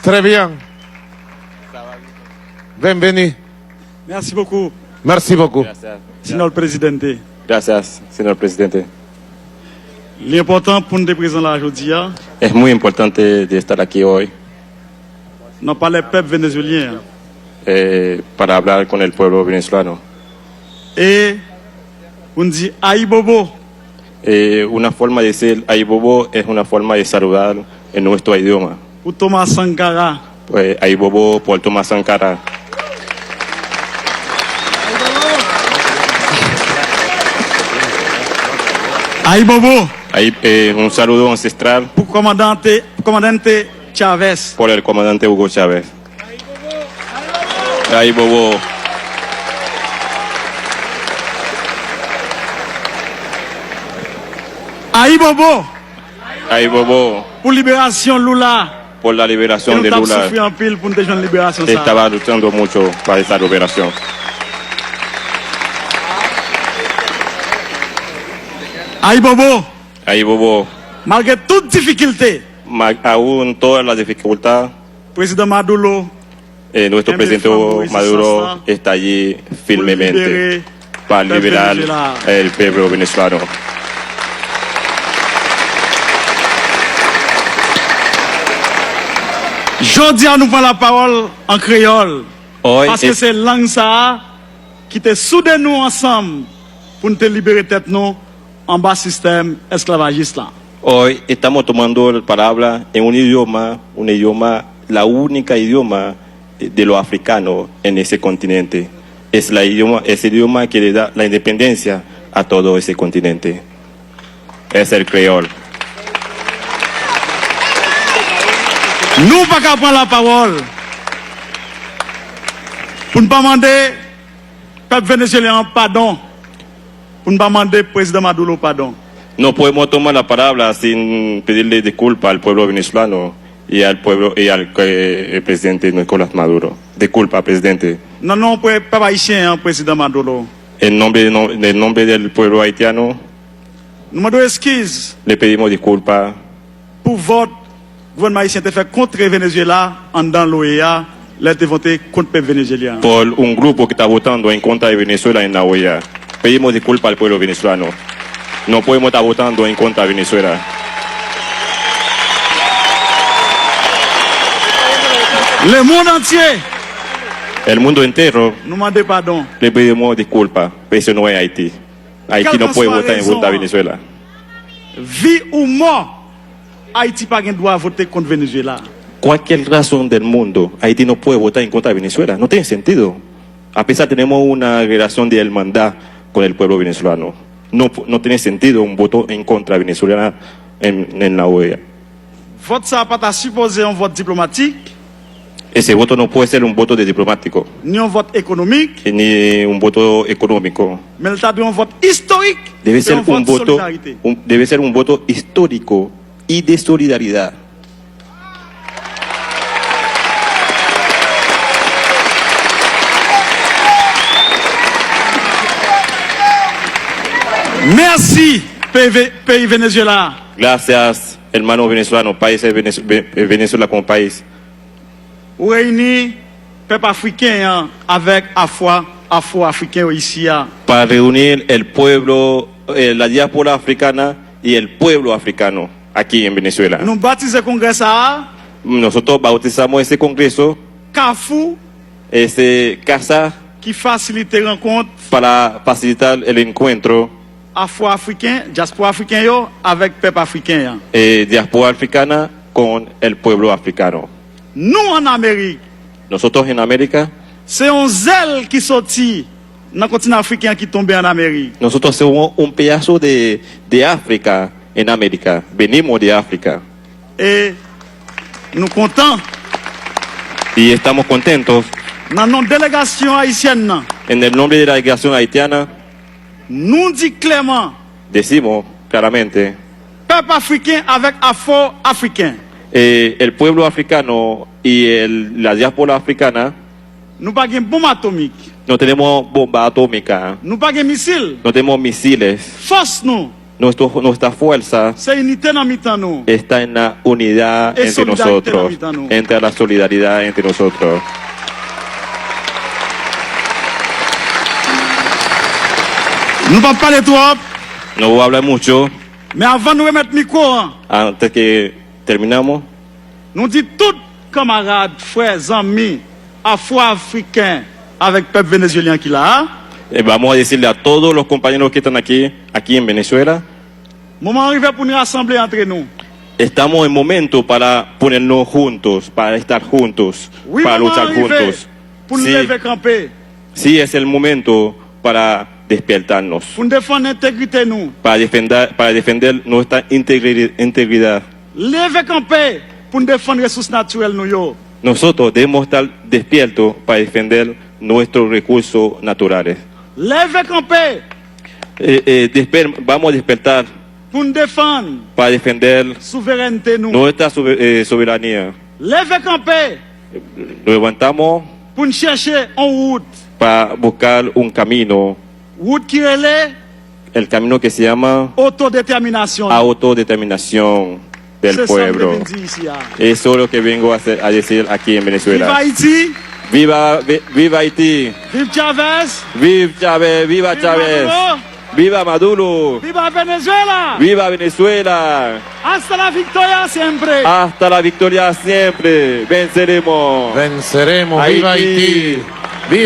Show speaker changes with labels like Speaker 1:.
Speaker 1: Très bien. Bienvenue.
Speaker 2: Merci beaucoup,
Speaker 1: Merci beaucoup.
Speaker 3: Gracias.
Speaker 2: señor presidente.
Speaker 3: Gracias, señor presidente.
Speaker 2: L'important pour nous présenter là aujourd'hui,
Speaker 3: Es muy importante de estar aquí hoy
Speaker 2: non pas les peuples vénézuéliens.
Speaker 3: para hablar con el pueblo venezolano.
Speaker 2: Et on dit Aïe Bobo.
Speaker 3: Una forma de decir ay bobo es una forma de saludar en nuestro idioma.
Speaker 2: Pour Thomas Sankara.
Speaker 3: Pues ay bobo por Tomás Sankara.
Speaker 2: Aïe Bobo.
Speaker 3: Un saludo ancestral
Speaker 2: Pour commandante Chavez.
Speaker 3: por el comandante Hugo Chávez. Ay bobo.
Speaker 2: Aïe Bobo.
Speaker 3: Ay bobo
Speaker 2: Pour libération Lula.
Speaker 3: por la
Speaker 2: Et
Speaker 3: liberación
Speaker 2: nous
Speaker 3: de
Speaker 2: avons
Speaker 3: Lula.
Speaker 2: souffert en pile pour nous déjouer la libération. Ça.
Speaker 3: Estaba luchando mucho para esa liberación.
Speaker 2: Aïe Bobo.
Speaker 3: Ay bobo.
Speaker 2: Malgré toute difficulté,
Speaker 3: Aún todas las dificultades,
Speaker 2: président Maduro
Speaker 3: nuestro
Speaker 2: En
Speaker 3: presidente
Speaker 2: defensa
Speaker 3: Maduro
Speaker 2: Moisés
Speaker 3: está allí
Speaker 2: pour
Speaker 3: firmemente
Speaker 2: libérer
Speaker 3: para
Speaker 2: el
Speaker 3: liberar
Speaker 2: Venezuela.
Speaker 3: el pueblo venezolano.
Speaker 2: Jodi à nous prend la parole en créole.
Speaker 3: Hoy,
Speaker 2: Parce que c'est langue ça qui te soude nous ensemble pour nous te libérer tête nous en bas système esclavagiste là.
Speaker 3: hoy estamos tomando la palabra en un idioma, la única idioma de los africanos en ese continente. Es el idioma que le da la independencia a todo ese continente. Es el creol.
Speaker 2: Nous pas qu'à prendre la parole pour ne pas demander peuple vénézuélien pardon, pour ne pas demander président Maduro pardon.
Speaker 3: No podemos tomar la palabra sin pedirle disculpas al pueblo venezolano y al pueblo y al el presidente Nicolás Maduro. Disculpa, presidente.
Speaker 2: Non, non, peuple haïtien, hein, président Maduro.
Speaker 3: En nombre del pueblo haitiano,
Speaker 2: Nous demandons excuses
Speaker 3: le pedimos disculpas
Speaker 2: pour votre gouvernement haïtien te fait contre Venezuela en dans l'OEA, là te voté contre le peuple vénézuélien.
Speaker 3: por un grupo que está votando en contra de Venezuela en la OEA. Pedimos disculpas al pueblo venezolano. No podemos estar votando en contra de Venezuela.
Speaker 2: Le monde entier
Speaker 3: El mundo entero
Speaker 2: nous demande pardon.
Speaker 3: le pedimos disculpas, pero eso no es Haití. Haití no puede votar en contra de Venezuela.
Speaker 2: Vie ou mort, Haïti pas droit voter contre Venezuela.
Speaker 3: Cualquier razón del mundo, Haití no puede votar en contra de Venezuela. No tiene sentido. A pesar tenemos una relación de hermandad con el pueblo venezolano. No tiene sentido un voto en contra de Venezuela en la OEA.
Speaker 2: Vote ça pas supposé un vote diplomatique,
Speaker 3: Ese voto no puede ser un voto de diplomático,
Speaker 2: ni un vote économique,
Speaker 3: ni un voto económico.
Speaker 2: mais il un vote historique.
Speaker 3: Debe
Speaker 2: c'est
Speaker 3: ser
Speaker 2: un vote
Speaker 3: un
Speaker 2: de
Speaker 3: voto,
Speaker 2: solidarité.
Speaker 3: debe ser un voto histórico y de solidaridad.
Speaker 2: Merci, pays Venezuela.
Speaker 3: Gracias, hermanos venezolanos, países Venezuela como país.
Speaker 2: Ou réunis peuple africain hein, avec afro-africain ici. Hein.
Speaker 3: Para reunir el pueblo, la diáspora africana y el pueblo africano aquí en Venezuela.
Speaker 2: Nous baptisons le congrès ça,
Speaker 3: Nosotros bautizamos ese congreso,
Speaker 2: Carrefour,
Speaker 3: ese casa,
Speaker 2: qui facilite les rencontres
Speaker 3: para facilitar el encuentro
Speaker 2: afro-africain, diaspora africain yo, avec peuple africain. Hein.
Speaker 3: diáspora africana con el pueblo africano.
Speaker 2: Nous en Amérique,
Speaker 3: Nosotros en América,
Speaker 2: c'est un zèle qui sortit dans le continent africain qui tombait en Amérique.
Speaker 3: nosotros somos un pedazo de África en América. Venimos de África
Speaker 2: Et nous comptons
Speaker 3: y estamos contentos.
Speaker 2: dans notre délégation haïtienne, nan,
Speaker 3: En el nombre de la delegación haitiana,
Speaker 2: nous dit clairement,
Speaker 3: decimos claramente,
Speaker 2: peuple africain avec afro-africain.
Speaker 3: el pueblo africano y la diáspora africana
Speaker 2: Nous pas de bombe atomique,
Speaker 3: no tenemos bomba atómica,
Speaker 2: nous pas de missile.
Speaker 3: no tenemos misiles.
Speaker 2: Force nous,
Speaker 3: Nuestra fuerza
Speaker 2: c'est unité dans mi-temps nous.
Speaker 3: está en la unidad
Speaker 2: Y
Speaker 3: entre
Speaker 2: solidaridad
Speaker 3: nosotros,
Speaker 2: entre nosotros.
Speaker 3: entre la solidaridad entre nosotros.
Speaker 2: Nous ne pouvons pas parler trop,
Speaker 3: No voy a hablar mucho
Speaker 2: mais avant de nous remettre le micro, hein,
Speaker 3: antes que terminamos.
Speaker 2: nous disons tous camarades, frères, amis, afro-africains avec le peuple vénézuélien qui est là.
Speaker 3: Vamos a decirle a todos los compañeros que están aquí en Venezuela,
Speaker 2: Moment arrivé pour nous rassembler entre nous.
Speaker 3: estamos en momento para ponernos juntos, para estar juntos,
Speaker 2: Oui,
Speaker 3: para
Speaker 2: moment
Speaker 3: luchar
Speaker 2: arrivé
Speaker 3: juntos.
Speaker 2: pour nous
Speaker 3: Sí,
Speaker 2: lever camper,
Speaker 3: sí es el momento para despertarnos,
Speaker 2: pour nous défendre l'intégrité nous.
Speaker 3: para defender nuestra integridad.
Speaker 2: Lever camper pour nous défendre les ressources naturelles nous yo.
Speaker 3: Nosotros debemos estar despiertos para defender nuestros recursos naturales.
Speaker 2: Lever camper
Speaker 3: Vamos a despertar
Speaker 2: pour nous défendre
Speaker 3: para defender
Speaker 2: la souveraineté nous.
Speaker 3: nuestra soberanía.
Speaker 2: Lever camper
Speaker 3: Nos levantamos
Speaker 2: pour nous chercher en route.
Speaker 3: para buscar un camino,
Speaker 2: Route qui relève
Speaker 3: el camino que se llama
Speaker 2: autodétermination.
Speaker 3: autodeterminación del
Speaker 2: C'est ça que
Speaker 3: pueblo.
Speaker 2: je viens dire ici. Ah.
Speaker 3: Eso es lo que vengo a decir aquí en
Speaker 2: Viva
Speaker 3: Venezuela.
Speaker 2: Haïti,
Speaker 3: Viva Haití,
Speaker 2: vive Chavez,
Speaker 3: viva Chávez, viva
Speaker 2: Viva
Speaker 3: Chávez,
Speaker 2: Maduro.
Speaker 3: viva Maduro,
Speaker 2: viva Venezuela.
Speaker 3: viva Venezuela.
Speaker 2: Hasta la victoria siempre.
Speaker 3: Hasta la victoria siempre. Venceremos.
Speaker 1: Venceremos. ¡Viva
Speaker 3: Haití.
Speaker 1: Haití! ¡Viva!